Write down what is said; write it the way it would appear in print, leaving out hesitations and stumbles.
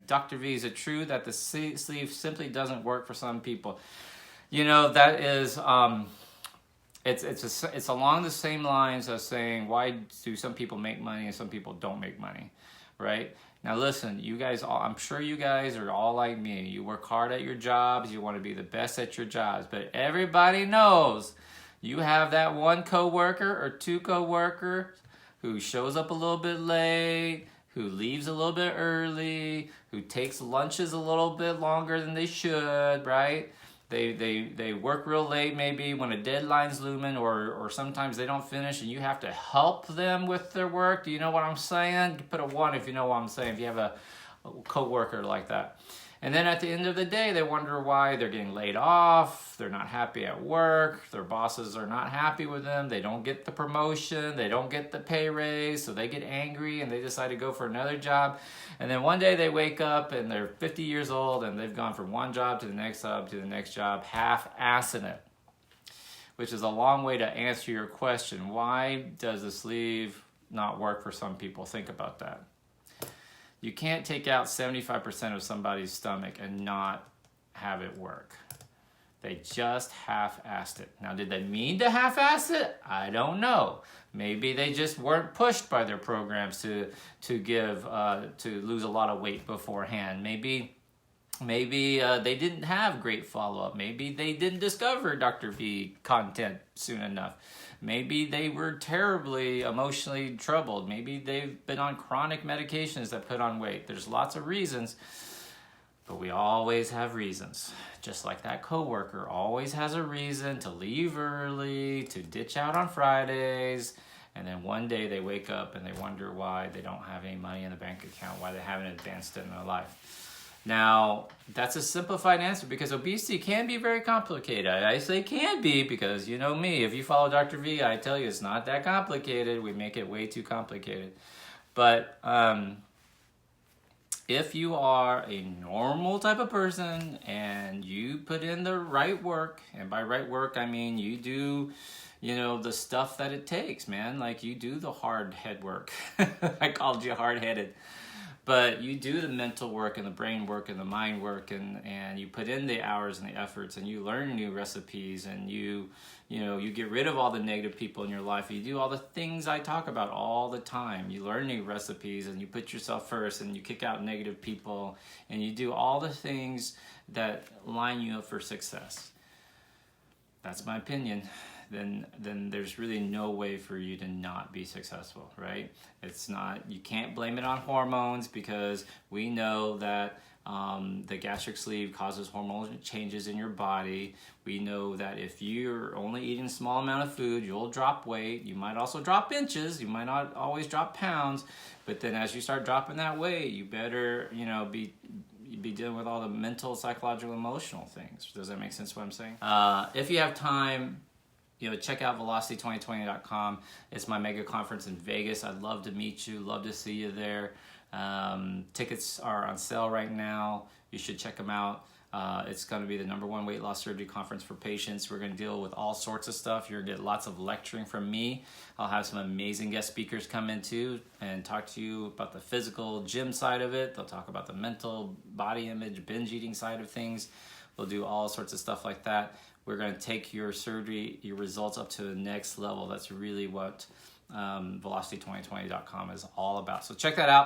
Dr. V, is it true that the sleeve simply doesn't work for some people? You know, that is, it's along the same lines as saying, why do some people make money and some people don't make money, right? Now listen, you guys, I'm sure you guys are all like me. You work hard at your jobs, you want to be the best at your jobs, but everybody knows you have that one coworker or two coworkers who shows up a little bit late, who leaves a little bit early, who takes lunches a little bit longer than they should, right? They work real late maybe when a deadline's looming, or sometimes they don't finish and you have to help them with their work. Do you know what I'm saying? Put a 1 if you know what I'm saying, if you have a coworker like that. And then at the end of the day, they wonder why they're getting laid off, they're not happy at work, their bosses are not happy with them, they don't get the promotion, they don't get the pay raise, so they get angry and they decide to go for another job. And then one day they wake up and they're 50 years old and they've gone from one job to the next job to the next job, half-assing it. Which is a long way to answer your question. Why does the sleeve not work for some people? Think about that. You can't take out 75% of somebody's stomach and not have it work. They just half-assed it. Now, did they mean to half-ass it? I don't know. Maybe they just weren't pushed by their programs to lose a lot of weight beforehand. Maybe they didn't have great follow-up. Maybe they didn't discover Dr. V content soon enough. Maybe they were terribly emotionally troubled. Maybe they've been on chronic medications that put on weight. There's lots of reasons, but we always have reasons. Just like that coworker always has a reason to leave early, to ditch out on Fridays, and then one day they wake up and they wonder why they don't have any money in the bank account, why they haven't advanced in their life. Now, that's a simplified answer because obesity can be very complicated. I say can be because you know me. If you follow Dr. V, I tell you it's not that complicated. We make it way too complicated. But if you are a normal type of person and you put in the right work, and by right work, I mean you do, you know, the stuff that it takes, man. Like you do the hard head work. I called you hard-headed. But you do the mental work and the brain work and the mind work and you put in the hours and the efforts and you learn new recipes and you get rid of all the negative people in your life. You do all the things I talk about all the time. You learn new recipes and you put yourself first and you kick out negative people and you do all the things that line you up for success. That's my opinion. Then there's really no way for you to not be successful, right? It's not, you can't blame it on hormones because we know that the gastric sleeve causes hormonal changes in your body. We know that if you're only eating a small amount of food, you'll drop weight. You might also drop inches. You might not always drop pounds, but then as you start dropping that weight, you better, be dealing with all the mental, psychological, emotional things. Does that make sense what I'm saying? If you have time, check out velocity2020.com. It's my mega conference in Vegas. I'd love to meet you, love to see you there. Tickets are on sale right now. You should check them out. It's going to be the #1 weight loss surgery conference for patients. We're going to deal with all sorts of stuff. You're going to get lots of lecturing from me. I'll have some amazing guest speakers come in too and talk to you about the physical gym side of it. They'll talk about the mental body image, binge eating side of things. We'll do all sorts of stuff like that. We're going to take your surgery, your results up to the next level. That's really what velocity2020.com is all about. So check that out.